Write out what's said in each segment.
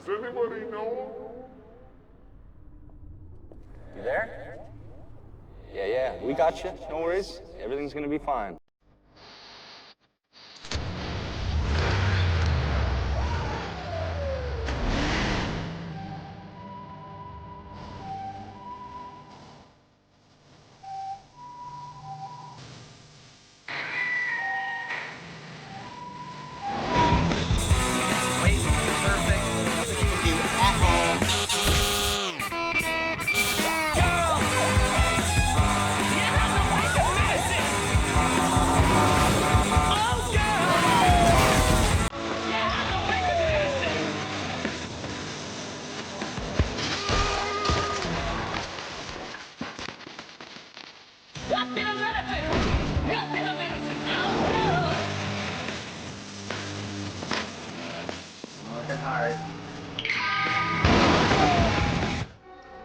anybody know? You there? Yeah, we got you. No worries. Everything's gonna be fine.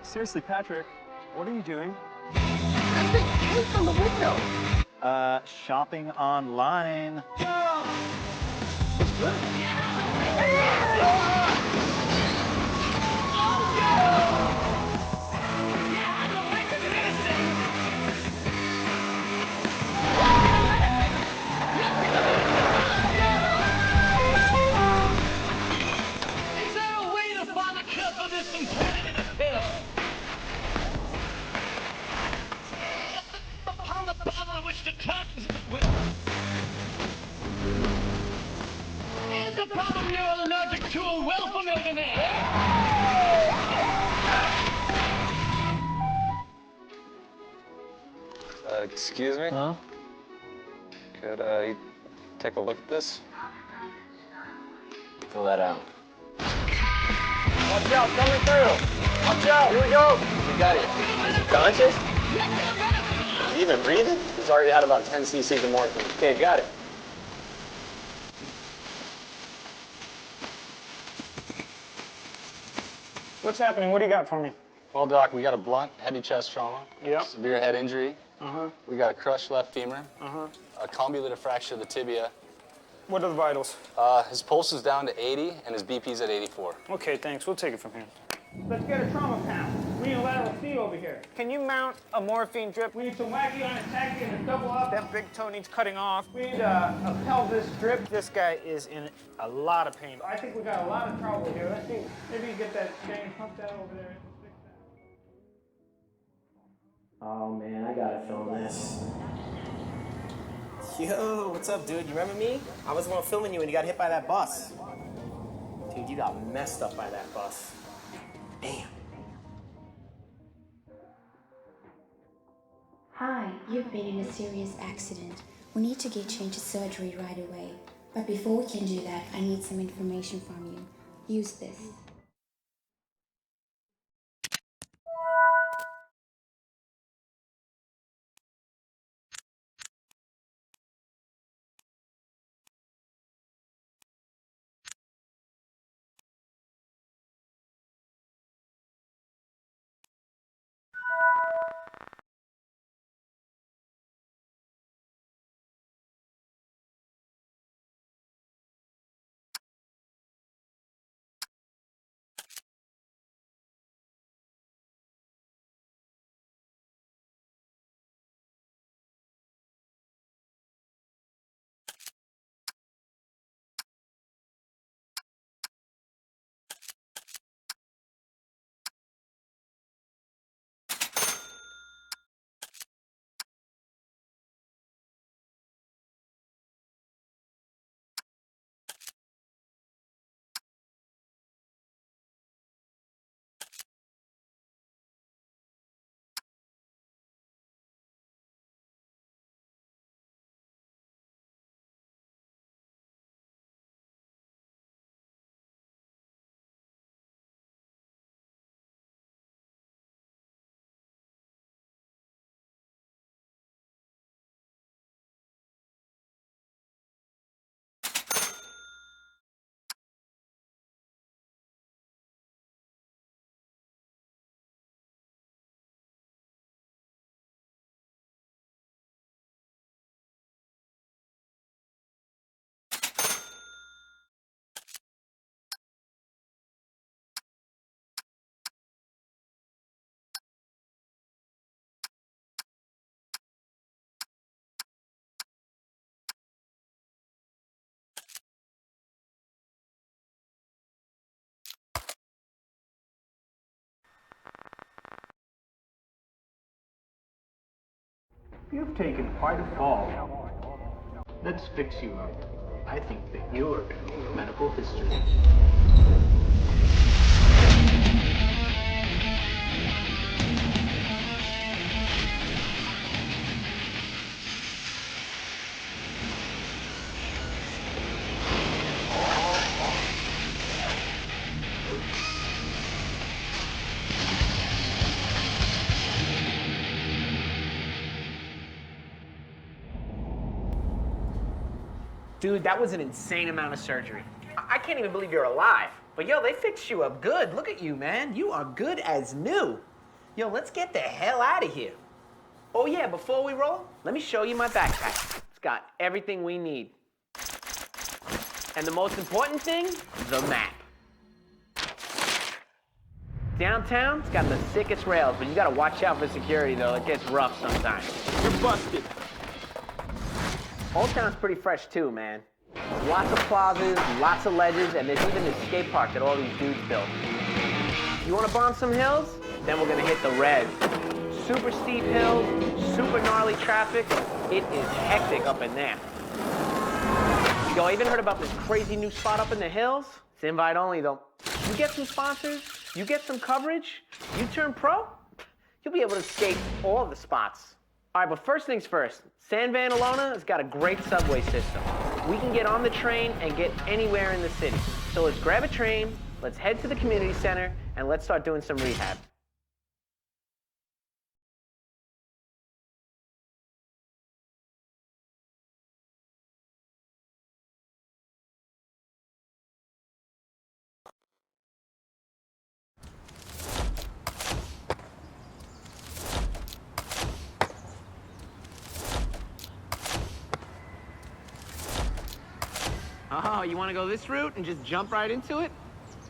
Seriously, Patrick, what are you doing? From the window. Shopping online. Is there a way to find the cup of this and put it in a pill? Upon the bottle which the curtains will. Is the problem you're allergic to a well-familiar name? Excuse me? Huh? Could, you take a look at this? Fill that out. Watch out, coming through! Watch out! Here we go! You got it. Is he conscious? Is he even breathing? He's already had about 10 cc's of morphine. Okay, got it. What's happening? What do you got for me? Well, Doc, we got a blunt, heavy chest trauma. Yep. Severe head injury. Uh-huh. We got a crushed left femur. Uh-huh. A convoluted fracture of the tibia. What are the vitals? His pulse is down to 80, and his BP's at 84. Okay, thanks. We'll take it from here. Let's get a trauma panel. We need a lateral C over here. Can you mount a morphine drip? We need some wacky on a taxi and a double up. That big toe needs cutting off. We need a pelvis strip. This guy is in a lot of pain. I think we got a lot of trouble here. Let's see. Maybe you get that thing, pump that over there. Oh man, I gotta film this. Yo, what's up, dude? You remember me? I was the one filming you when you got hit by that bus. Dude, you got messed up by that bus. Damn. Hi, you've been in a serious accident. We need to get you into surgery right away. But before we can do that, I need some information from you. Use this. You've taken quite a fall. Let's fix you up. I think that you're going to make medical history. Dude, that was an insane amount of surgery. I can't even believe you're alive. But yo, they fixed you up good. Look at you, man. You are good as new. Yo, let's get the hell out of here. Oh yeah, before we roll, let me show you my backpack. It's got everything we need. And the most important thing, the map. Downtown, it's got the sickest rails, but you gotta watch out for security though. It gets rough sometimes. You're busted. Old Town's pretty fresh too, man. Lots of plazas, lots of ledges, and there's even this skate park that all these dudes built. You wanna bomb some hills? Then we're gonna hit the red. Super steep hills, super gnarly traffic. It is hectic up in there. Yo, I even heard about this crazy new spot up in the hills. It's invite only though. You get some sponsors, you get some coverage, you turn pro, you'll be able to skate all of the spots. All right, but first things first, San Vanalona has got a great subway system. We can get on the train and get anywhere in the city. So let's grab a train, let's head to the community center, and let's start doing some rehab. Oh, you want to go this route and just jump right into it?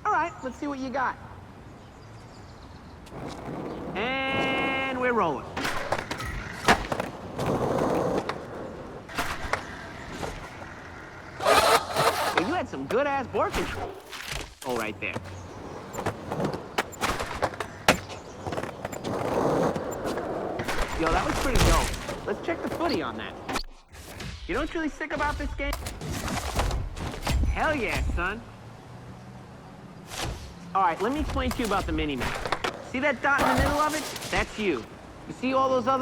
All right, let's see what you got. And we're rolling. Well, you had some good-ass board control. Oh, right there. Yo, that was pretty dope. Let's check the footy on that. You know what's really sick about this game? Hell yeah, son. All right, let me explain to you about the mini-map. See that dot in the middle of it? That's you. You see all those other